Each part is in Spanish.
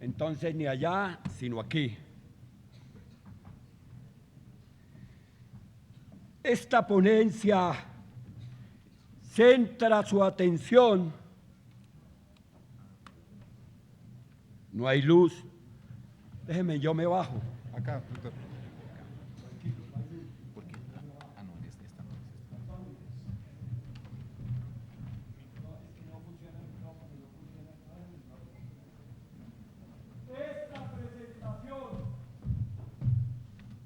Entonces ni allá, sino aquí. Esta ponencia centra su atención. No hay luz. Déjeme, yo me bajo. Acá, doctor. ¿Por qué? Ah, no, esta no. Esta presentación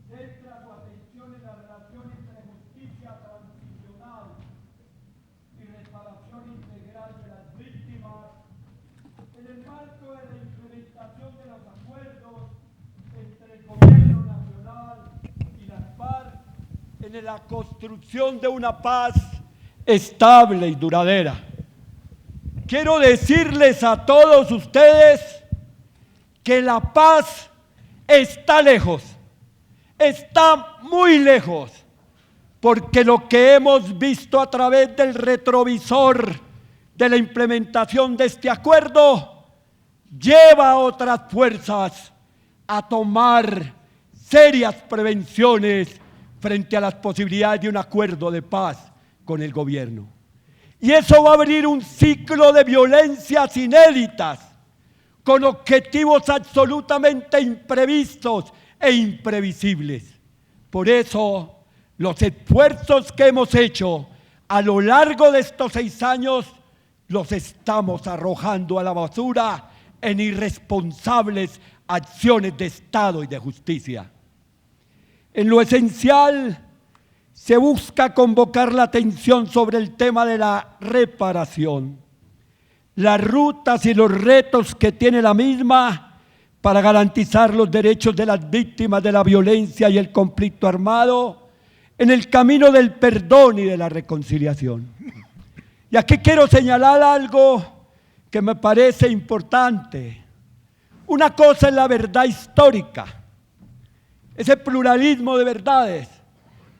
centra su atención en la relación entre justicia transicional y reparación integral de las víctimas en el marco de la implementación de los acuerdos entre el gobierno nacional y las FARC en la construcción de una paz estable y duradera. Quiero decirles a todos ustedes que la paz está lejos, está muy lejos, porque lo que hemos visto a través del retrovisor de la implementación de este acuerdo lleva a otras fuerzas a tomar serias prevenciones frente a las posibilidades de un acuerdo de paz con el gobierno. Y eso va a abrir un ciclo de violencias inéditas, con objetivos absolutamente imprevistos e imprevisibles. Por eso, los esfuerzos que hemos hecho a lo largo de estos 6 años los estamos arrojando a la basura en irresponsables acciones de Estado y de justicia. En lo esencial, se busca convocar la atención sobre el tema de la reparación, las rutas y los retos que tiene la misma para garantizar los derechos de las víctimas de la violencia y el conflicto armado en el camino del perdón y de la reconciliación. Y aquí quiero señalar algo que me parece importante. Una cosa es la verdad histórica, ese pluralismo de verdades.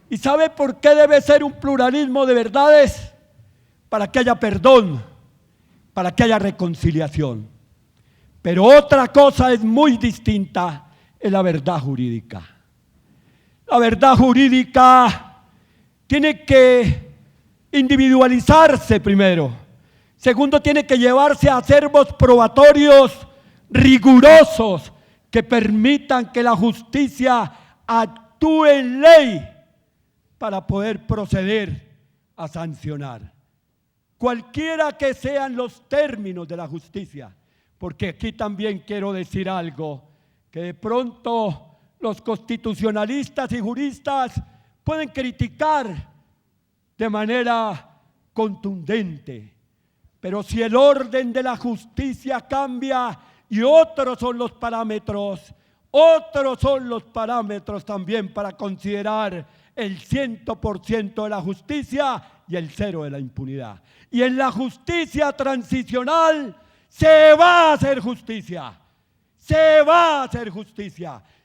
¿Y sabe por qué debe ser un pluralismo de verdades? Para que haya perdón, para que haya reconciliación. Pero otra cosa es muy distinta, es la verdad jurídica. La verdad jurídica tiene que individualizarse primero. Segundo, tiene que llevarse a acervos probatorios rigurosos que permitan que la justicia actúe en ley para poder proceder a sancionar. Cualquiera que sean los términos de la justicia, porque aquí también quiero decir algo, que de pronto los constitucionalistas y juristas pueden criticar de manera contundente, pero si el orden de la justicia cambia y otros son los parámetros también para considerar el 100% de la justicia y el 0 de la impunidad. Y en la justicia transicional se va a hacer justicia,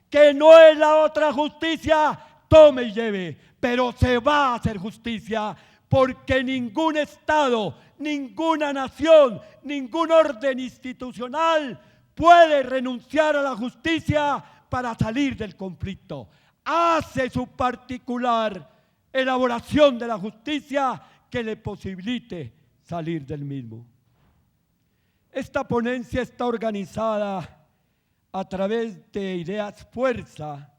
que no es la otra justicia, tome y lleve, pero se va a hacer justicia porque ningún Estado, ninguna nación, ningún orden institucional puede renunciar a la justicia para salir del conflicto. Hace su particular elaboración de la justicia que le posibilite salir del mismo. Esta ponencia está organizada a través de ideas fuerza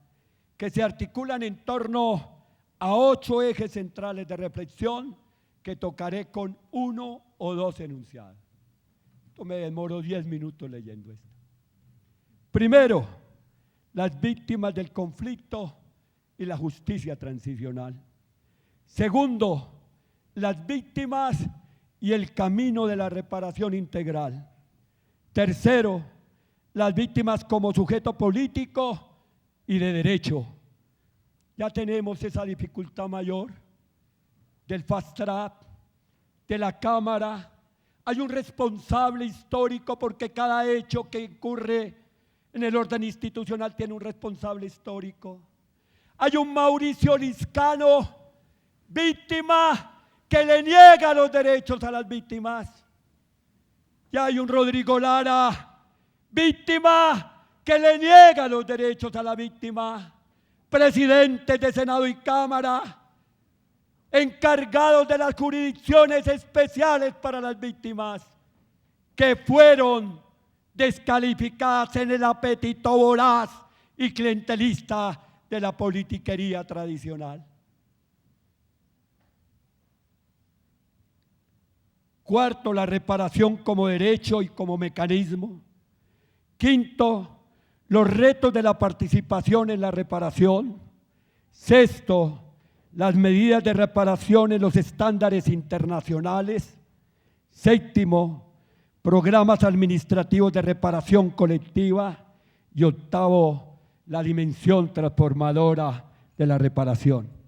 que se articulan en torno a 8 ejes centrales de reflexión que tocaré con 1 o 2 enunciados. Esto me demoro 10 minutos leyendo esto. Primero, las víctimas del conflicto y la justicia transicional. Segundo, las víctimas y el camino de la reparación integral. Tercero, las víctimas como sujeto político y de derecho. Ya tenemos esa dificultad mayor del fast track, de la Cámara. Hay un responsable histórico porque cada hecho que ocurre en el orden institucional tiene un responsable histórico. Hay un Mauricio Liscano, víctima, que le niega los derechos a las víctimas. Y hay un Rodrigo Lara, víctima que le niega los derechos a la víctima, presidentes de Senado y Cámara, encargados de las jurisdicciones especiales para las víctimas, que fueron descalificadas en el apetito voraz y clientelista de la politiquería tradicional. Cuarto, la reparación como derecho y como mecanismo. Quinto, los retos de la participación en la reparación. Sexto, las medidas de reparación en los estándares internacionales. Séptimo, programas administrativos de reparación colectiva. Y octavo, la dimensión transformadora de la reparación.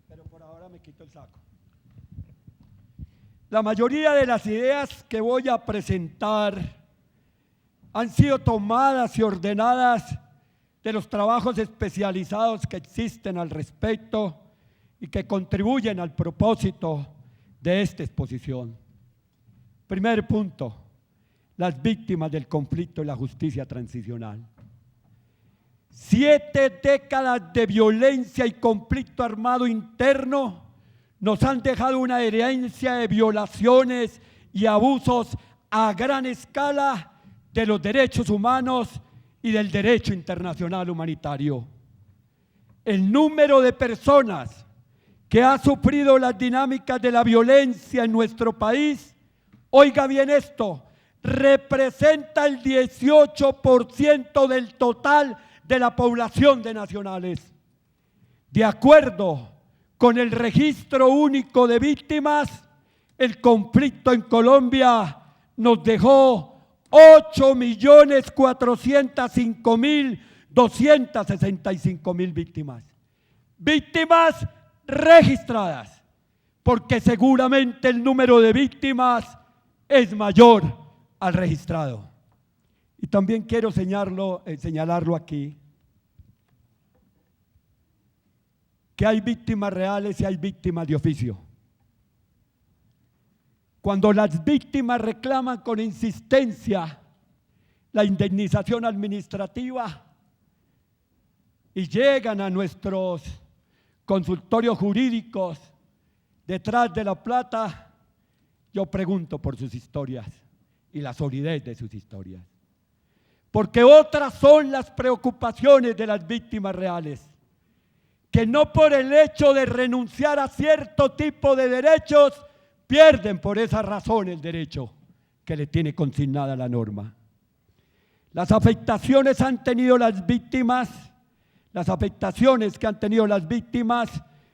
Pero por ahora me quito el saco. La mayoría de las ideas que voy a presentar han sido tomadas y ordenadas de los trabajos especializados que existen al respecto y que contribuyen al propósito de esta exposición. Primer punto, las víctimas del conflicto y la justicia transicional. 7 décadas de violencia y conflicto armado interno nos han dejado una herencia de violaciones y abusos a gran escala de los derechos humanos y del derecho internacional humanitario. El número de personas que ha sufrido las dinámicas de la violencia en nuestro país, oiga bien esto, representa el 18% del total de la población de nacionales. De acuerdo con el Registro Único de Víctimas, el conflicto en Colombia nos dejó 8.405.265 víctimas. Víctimas registradas, porque seguramente el número de víctimas es mayor al registrado. Y también quiero señalarlo aquí, que hay víctimas reales y hay víctimas de oficio. Cuando las víctimas reclaman con insistencia la indemnización administrativa y llegan a nuestros consultorios jurídicos detrás de la plata, yo pregunto por sus historias y la solidez de sus historias. Porque otras son las preocupaciones de las víctimas reales, que no por el hecho de renunciar a cierto tipo de derechos, pierden por esa razón el derecho que le tiene consignada la norma. Las afectaciones que han tenido las víctimas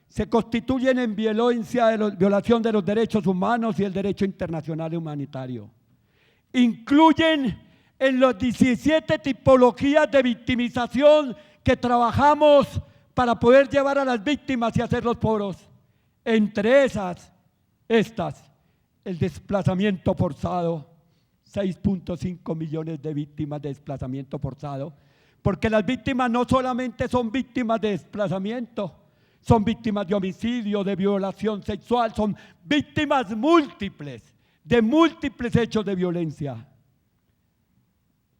se constituyen en violación de los derechos humanos y el derecho internacional humanitario. Incluyen en las 17 tipologías de victimización que trabajamos para poder llevar a las víctimas y hacerlos foros. Entre estas, el desplazamiento forzado, 6.5 millones de víctimas de desplazamiento forzado, porque las víctimas no solamente son víctimas de desplazamiento, son víctimas de homicidio, de violación sexual, son víctimas múltiples, de múltiples hechos de violencia.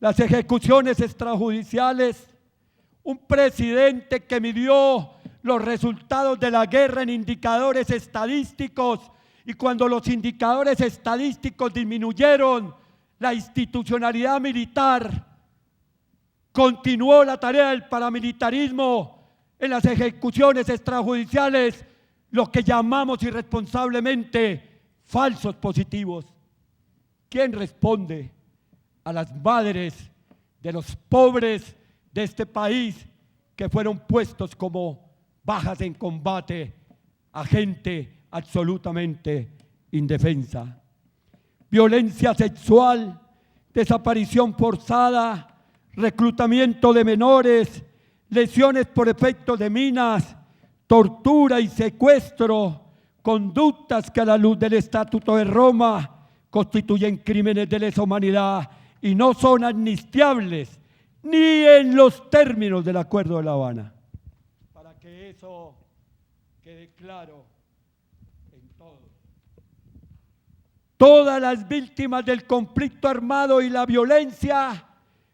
Las ejecuciones extrajudiciales, un presidente que midió los resultados de la guerra en indicadores estadísticos, y cuando los indicadores estadísticos disminuyeron, la institucionalidad militar continuó la tarea del paramilitarismo en las ejecuciones extrajudiciales, lo que llamamos irresponsablemente falsos positivos. ¿Quién responde a las madres de los pobres de este país que fueron puestos como bajas en combate a gente absolutamente indefensa? Violencia sexual, desaparición forzada, reclutamiento de menores, lesiones por efecto de minas, tortura y secuestro, conductas que a la luz del Estatuto de Roma constituyen crímenes de lesa humanidad y no son amnistiables ni en los términos del Acuerdo de La Habana. que eso quede claro en todos. Todas las víctimas del conflicto armado y la violencia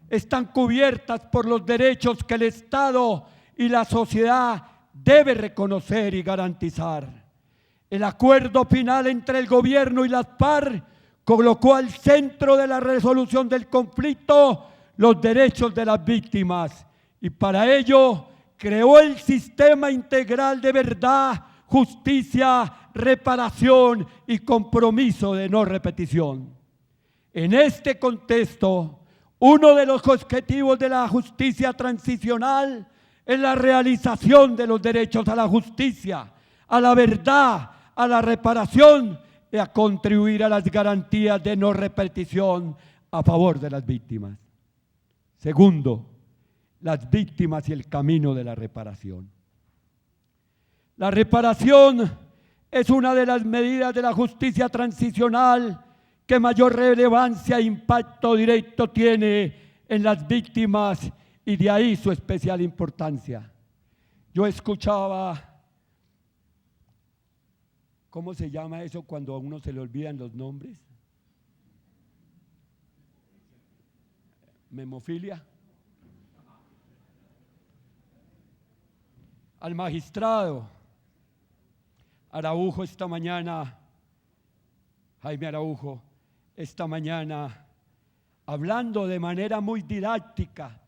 están cubiertas por los derechos que el Estado y la sociedad debe reconocer y garantizar. El acuerdo final entre el gobierno y las FARC colocó al centro de la resolución del conflicto los derechos de las víctimas y para ello creó el sistema integral de verdad, justicia, reparación y compromiso de no repetición. En este contexto, uno de los objetivos de la justicia transicional es la realización de los derechos a la justicia, a la verdad, a la reparación y a contribuir a las garantías de no repetición a favor de las víctimas. Segundo, las víctimas y el camino de la reparación. La reparación es una de las medidas de la justicia transicional que mayor relevancia e impacto directo tiene en las víctimas y de ahí su especial importancia. Yo escuchaba, ¿cómo se llama eso cuando a uno se le olvidan los nombres? ¿Memofilia? Al magistrado Araujo esta mañana, Jaime Araujo, esta mañana, hablando de manera muy didáctica.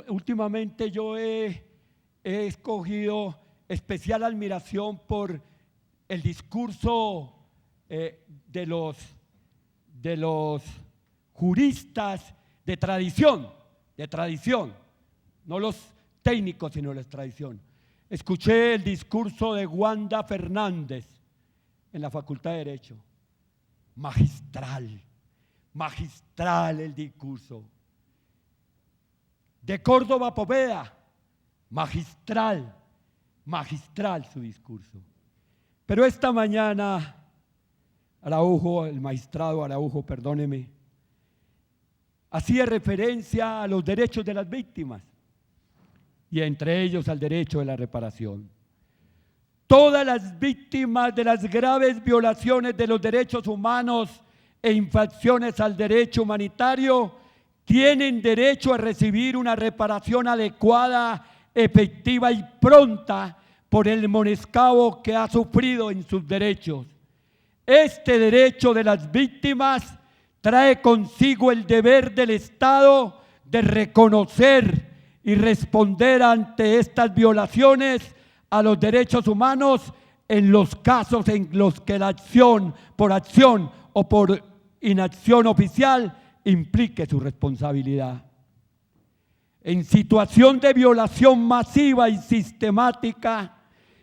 Últimamente yo he escogido especial admiración por el discurso de los juristas de tradición, no los técnicos, sino la tradición. Escuché el discurso de Wanda Fernández en la Facultad de Derecho. Magistral el discurso. De Córdoba Poveda, magistral su discurso. Pero esta mañana, el magistrado Araujo, perdóneme, hacía referencia a los derechos de las víctimas y entre ellos al derecho de la reparación. Todas las víctimas de las graves violaciones de los derechos humanos e infracciones al derecho humanitario tienen derecho a recibir una reparación adecuada, efectiva y pronta por el menoscabo que ha sufrido en sus derechos. Este derecho de las víctimas trae consigo el deber del Estado de reconocer y responder ante estas violaciones a los derechos humanos en los casos en los que la acción, por acción o por inacción oficial, implique su responsabilidad. En situación de violación masiva y sistemática,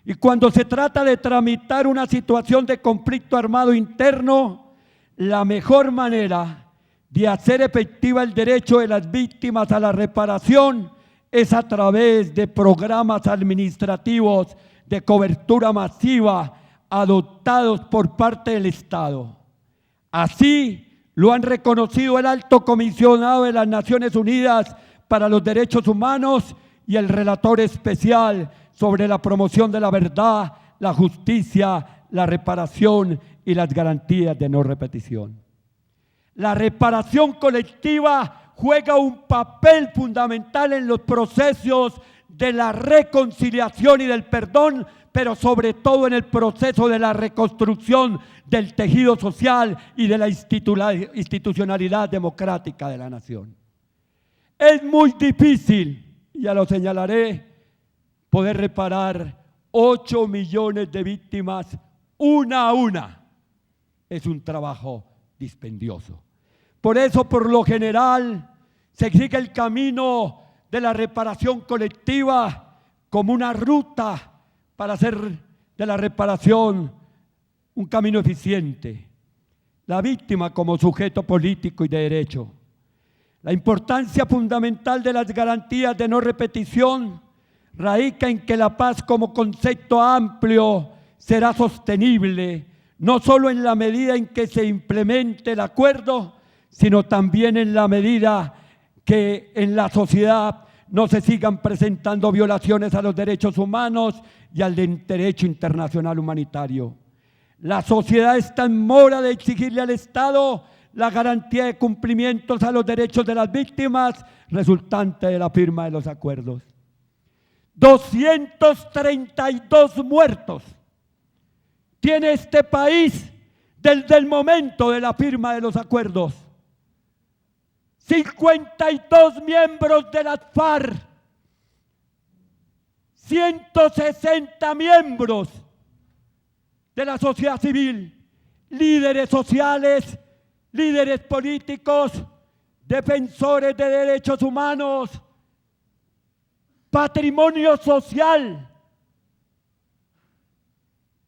y cuando se trata de tramitar una situación de conflicto armado interno, la mejor manera de hacer efectiva el derecho de las víctimas a la reparación es a través de programas administrativos de cobertura masiva adoptados por parte del Estado. Así lo han reconocido el Alto Comisionado de las Naciones Unidas para los Derechos Humanos y el Relator Especial sobre la promoción de la verdad, la justicia, la reparación y las garantías de no repetición. La reparación colectiva juega un papel fundamental en los procesos de la reconciliación y del perdón, pero sobre todo en el proceso de la reconstrucción del tejido social y de la institucionalidad democrática de la nación. Es muy difícil, ya lo señalaré, poder reparar 8 millones de víctimas una a una. Es un trabajo dispendioso. Por eso, por lo general, se sigue el camino de la reparación colectiva como una ruta para hacer de la reparación un camino eficiente. La víctima como sujeto político y de derecho. La importancia fundamental de las garantías de no repetición radica en que la paz como concepto amplio será sostenible, no solo en la medida en que se implemente el acuerdo, sino también en la medida que en la sociedad no se sigan presentando violaciones a los derechos humanos y al derecho internacional humanitario. La sociedad está en mora de exigirle al Estado la garantía de cumplimientos a los derechos de las víctimas resultante de la firma de los acuerdos. 232 muertos tiene este país desde el momento de la firma de los acuerdos. 52 miembros de las FARC, 160 miembros de la sociedad civil, líderes sociales, líderes políticos, defensores de derechos humanos, patrimonio social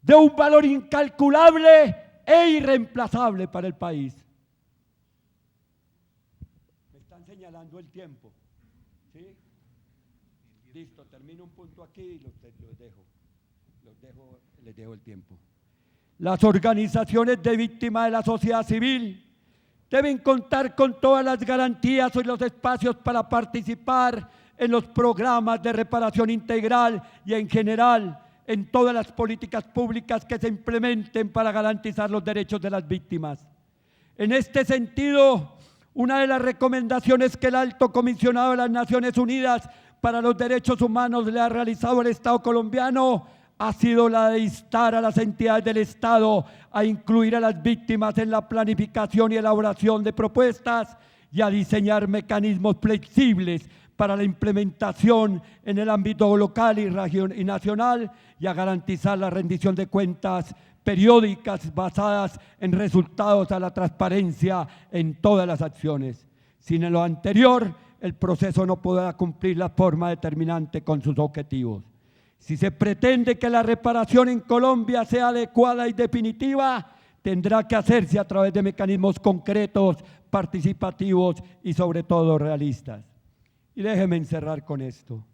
de un valor incalculable e irreemplazable para el país. Me están señalando el tiempo, ¿sí? Listo, termino un punto aquí y les dejo el tiempo. Las organizaciones de víctimas de la sociedad civil deben contar con todas las garantías y los espacios para participar en los programas de reparación integral y en general en todas las políticas públicas que se implementen para garantizar los derechos de las víctimas. En este sentido, una de las recomendaciones que el Alto Comisionado de las Naciones Unidas para los Derechos Humanos le ha realizado al Estado colombiano ha sido la de instar a las entidades del Estado a incluir a las víctimas en la planificación y elaboración de propuestas y a diseñar mecanismos flexibles para la implementación en el ámbito local y nacional y a garantizar la rendición de cuentas periódicas basadas en resultados a la transparencia en todas las acciones. Sin lo anterior, el proceso no podrá cumplir la forma determinante con sus objetivos. Si se pretende que la reparación en Colombia sea adecuada y definitiva, tendrá que hacerse a través de mecanismos concretos, participativos y sobre todo realistas. Y déjenme encerrar con esto.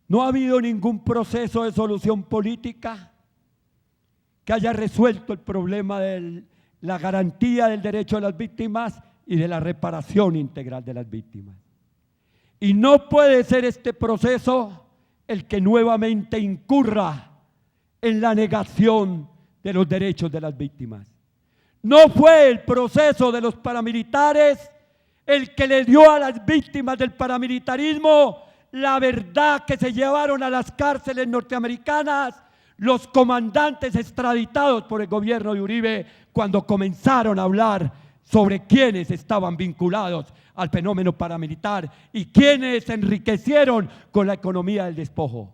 No ha habido ningún proceso de solución política que haya resuelto el problema de la garantía del derecho de las víctimas y de la reparación integral de las víctimas. Y no puede ser este proceso el que nuevamente incurra en la negación de los derechos de las víctimas. No fue el proceso de los paramilitares el que le dio a las víctimas del paramilitarismo la verdad que se llevaron a las cárceles norteamericanas los comandantes extraditados por el gobierno de Uribe cuando comenzaron a hablar sobre quiénes estaban vinculados al fenómeno paramilitar y quiénes se enriquecieron con la economía del despojo.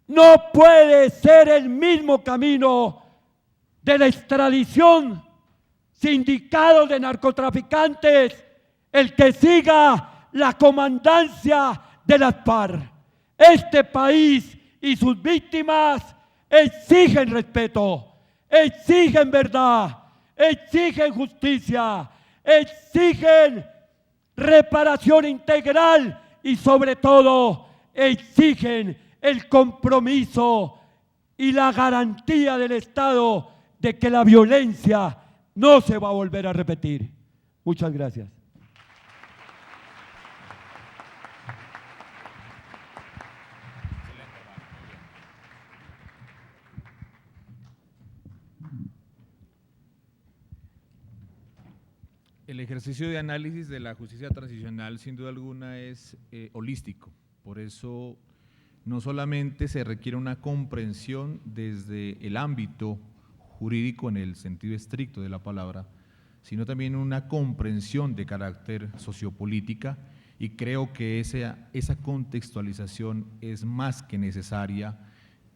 No puede ser el mismo camino de la extradición, sindicados de narcotraficantes, el que siga la comandancia de las FARC. Este país y sus víctimas exigen respeto, exigen verdad, exigen justicia, exigen reparación integral y sobre todo exigen el compromiso y la garantía del Estado de que la violencia no se va a volver a repetir. Muchas gracias. El ejercicio de análisis de la justicia transicional sin duda alguna es holístico, por eso no solamente se requiere una comprensión desde el ámbito jurídico en el sentido estricto de la palabra, sino también una comprensión de carácter sociopolítica y creo que esa contextualización es más que necesaria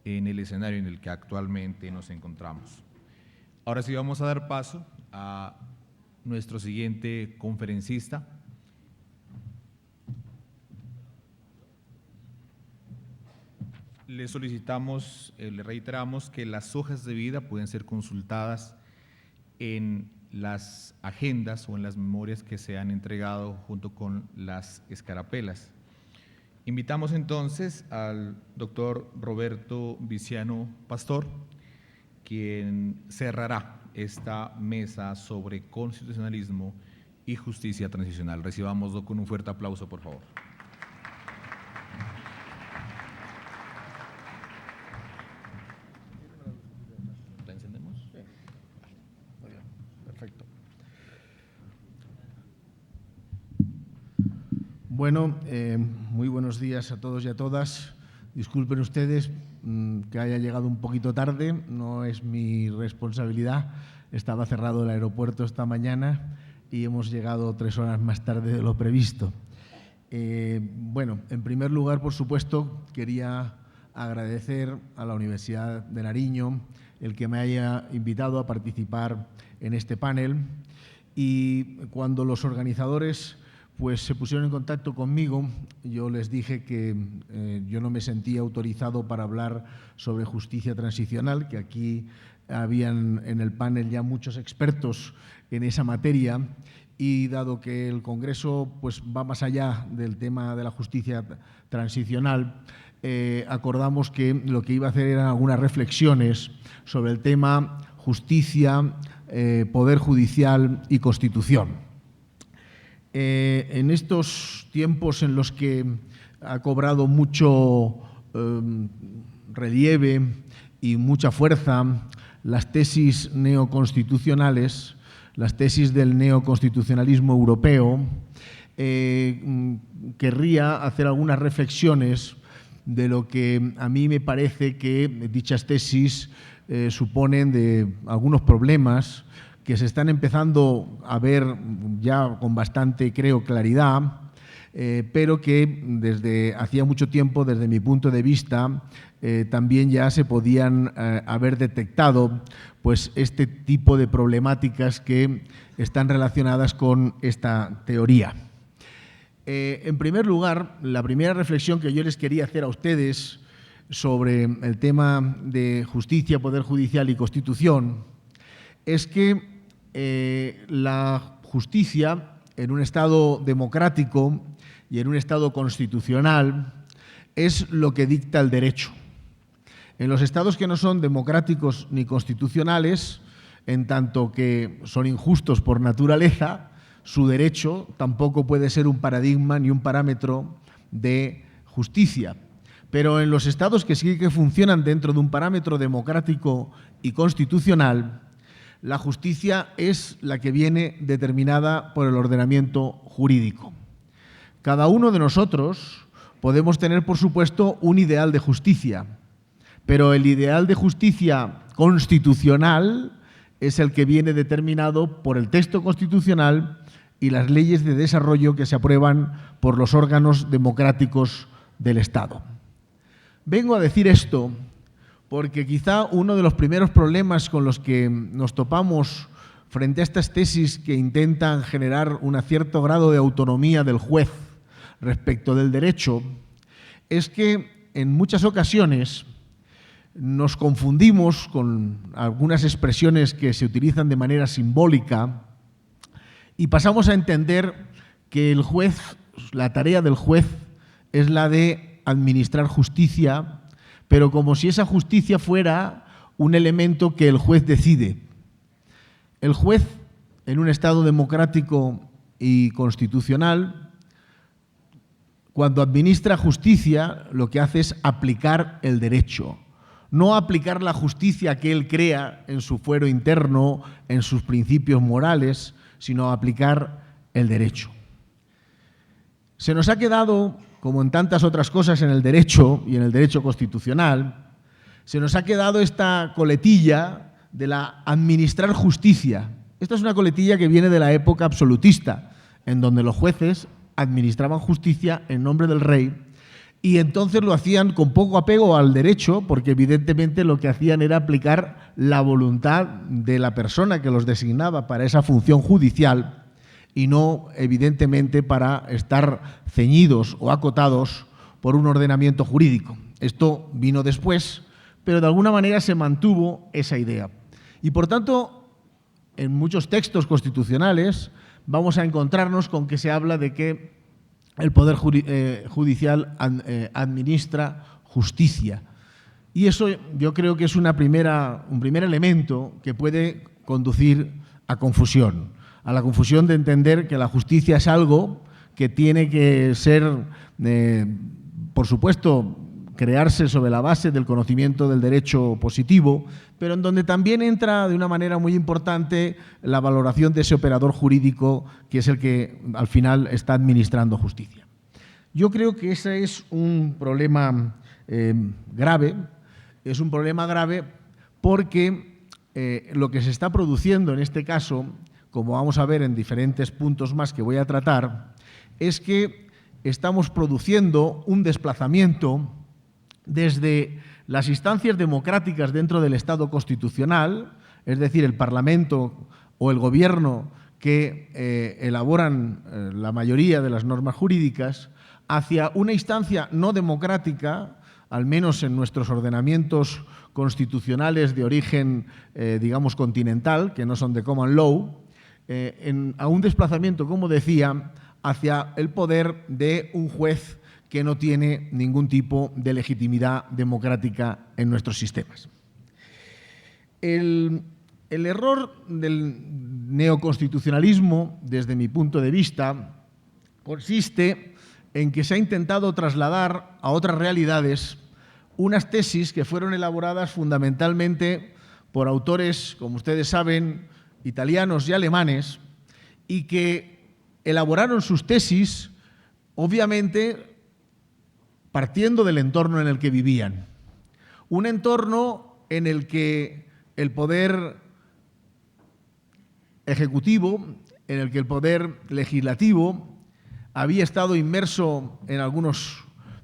en el escenario en el que actualmente nos encontramos. Ahora sí vamos a dar paso a nuestro siguiente conferencista. Le solicitamos, le reiteramos que las hojas de vida pueden ser consultadas en las agendas o en las memorias que se han entregado junto con las escarapelas. Invitamos entonces al doctor Roberto Viciano Pastor, quien cerrará esta mesa sobre constitucionalismo y Justicia Transicional. Recibámoslo con un fuerte aplauso, por favor. ¿La encendemos? Sí. Muy bien, perfecto. Bueno, muy buenos días a todos y a todas. Disculpen ustedes que haya llegado un poquito tarde, no es mi responsabilidad. Estaba cerrado el aeropuerto esta mañana y hemos llegado 3 horas más tarde de lo previsto. Bueno, en primer lugar, por supuesto, quería agradecer a la Universidad de Nariño el que me haya invitado a participar en este panel, y cuando los organizadores pues se pusieron en contacto conmigo, yo les dije que yo no me sentía autorizado para hablar sobre justicia transicional, que aquí habían en el panel ya muchos expertos en esa materia, y dado que el Congreso pues va más allá del tema de la justicia transicional, acordamos que lo que iba a hacer eran algunas reflexiones sobre el tema justicia, poder judicial y Constitución. En estos tiempos en los que ha cobrado mucho relieve y mucha fuerza las tesis neoconstitucionales, las tesis del neoconstitucionalismo europeo, querría hacer algunas reflexiones de lo que a mí me parece que dichas tesis suponen de algunos problemas que se están empezando a ver ya con bastante, creo, claridad, pero que desde hacía mucho tiempo, desde mi punto de vista, también ya se podían haber detectado pues, este tipo de problemáticas que están relacionadas con esta teoría. En primer lugar, la primera reflexión que yo les quería hacer a ustedes sobre el tema de justicia, poder judicial y Constitución es que la justicia en un Estado democrático y en un Estado constitucional es lo que dicta el derecho. En los Estados que no son democráticos ni constitucionales, en tanto que son injustos por naturaleza, su derecho tampoco puede ser un paradigma ni un parámetro de justicia. Pero en los Estados que sí que funcionan dentro de un parámetro democrático y constitucional, la justicia es la que viene determinada por el ordenamiento jurídico. Cada uno de nosotros podemos tener, por supuesto, un ideal de justicia, pero el ideal de justicia constitucional es el que viene determinado por el texto constitucional y las leyes de desarrollo que se aprueban por los órganos democráticos del Estado. Vengo a decir esto porque quizá uno de los primeros problemas con los que nos topamos frente a estas tesis que intentan generar un cierto grado de autonomía del juez respecto del derecho es que en muchas ocasiones nos confundimos con algunas expresiones que se utilizan de manera simbólica y pasamos a entender que el juez, la tarea del juez es la de administrar justicia, pero como si esa justicia fuera un elemento que el juez decide. El juez, en un Estado democrático y constitucional, cuando administra justicia, lo que hace es aplicar el derecho. No aplicar la justicia que él crea en su fuero interno, en sus principios morales, sino aplicar el derecho. Se nos ha quedado, como en tantas otras cosas en el derecho y en el derecho constitucional, se nos ha quedado esta coletilla de la administrar justicia. Esta es una coletilla que viene de la época absolutista, en donde los jueces administraban justicia en nombre del rey y entonces lo hacían con poco apego al derecho, porque evidentemente lo que hacían era aplicar la voluntad de la persona que los designaba para esa función judicial y no, evidentemente, para estar ceñidos o acotados por un ordenamiento jurídico. Esto vino después, pero de alguna manera se mantuvo esa idea. Y, por tanto, en muchos textos constitucionales vamos a encontrarnos con que se habla de que el Poder Judicial administra justicia. Y eso yo creo que es un primer elemento que puede conducir a confusión. a la confusión de entender que la justicia es algo que tiene que ser, por supuesto, crearse sobre la base del conocimiento del derecho positivo, pero en donde también entra de una manera muy importante la valoración de ese operador jurídico que es el que al final está administrando justicia. Yo creo que ese es un problema grave, porque lo que se está produciendo en este caso, como vamos a ver en diferentes puntos más que voy a tratar, es que estamos produciendo un desplazamiento desde las instancias democráticas dentro del Estado constitucional, es decir, el Parlamento o el Gobierno que elaboran la mayoría de las normas jurídicas, hacia una instancia no democrática, al menos en nuestros ordenamientos constitucionales de origen, digamos, continental, que no son de common law, a un desplazamiento, como decía, hacia el poder de un juez que no tiene ningún tipo de legitimidad democrática en nuestros sistemas. El error del neoconstitucionalismo, desde mi punto de vista, consiste en que se ha intentado trasladar a otras realidades unas tesis que fueron elaboradas fundamentalmente por autores, como ustedes saben, italianos y alemanes, y que elaboraron sus tesis, obviamente, partiendo del entorno en el que vivían. Un entorno en el que el poder ejecutivo, en el que el poder legislativo había estado inmerso en algunas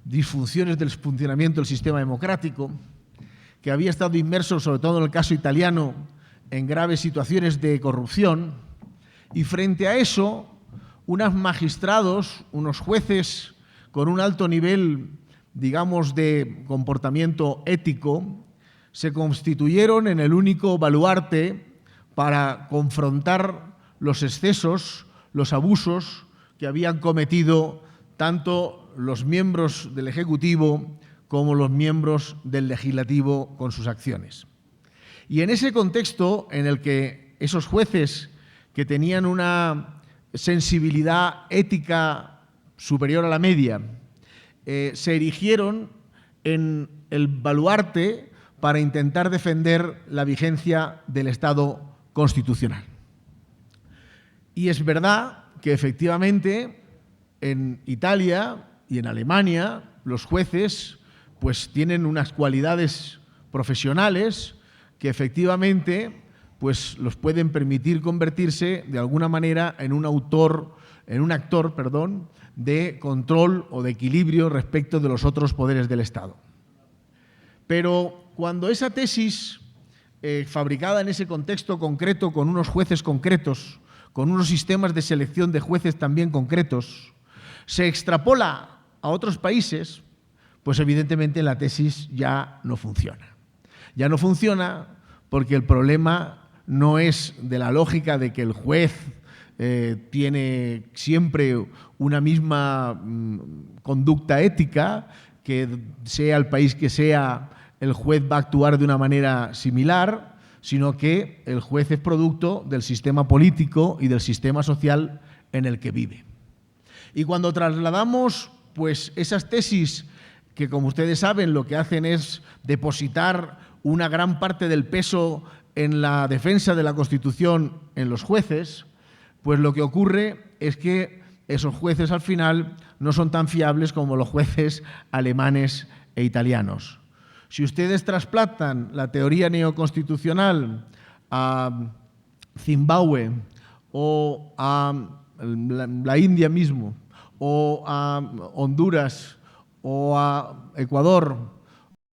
disfunciones del funcionamiento del sistema democrático, que había estado inmerso, sobre todo en el caso italiano, en graves situaciones de corrupción, y frente a eso, unos magistrados, unos jueces con un alto nivel, digamos, de comportamiento ético, se constituyeron en el único baluarte para confrontar los excesos, los abusos que habían cometido tanto los miembros del Ejecutivo como los miembros del Legislativo con sus acciones. Y en ese contexto en el que esos jueces que tenían una sensibilidad ética superior a la media se erigieron en el baluarte para intentar defender la vigencia del Estado constitucional. Y es verdad que efectivamente en Italia y en Alemania los jueces pues tienen unas cualidades profesionales que efectivamente pues los pueden permitir convertirse de alguna manera en un actor de control o de equilibrio respecto de los otros poderes del Estado. Pero cuando esa tesis fabricada en ese contexto concreto, con unos jueces concretos, con unos sistemas de selección de jueces también concretos, se extrapola a otros países, pues evidentemente la tesis ya no funciona. Ya no funciona porque el problema no es de la lógica de que el juez tiene siempre una misma conducta ética, que sea el país que sea, el juez va a actuar de una manera similar, sino que el juez es producto del sistema político y del sistema social en el que vive. Y cuando trasladamos pues, esas tesis que, como ustedes saben, lo que hacen es depositar una gran parte del peso en la defensa de la Constitución en los jueces, pues lo que ocurre es que esos jueces al final no son tan fiables como los jueces alemanes e italianos. Si ustedes trasplantan la teoría neoconstitucional a Zimbabue o a la India mismo, o a Honduras o a Ecuador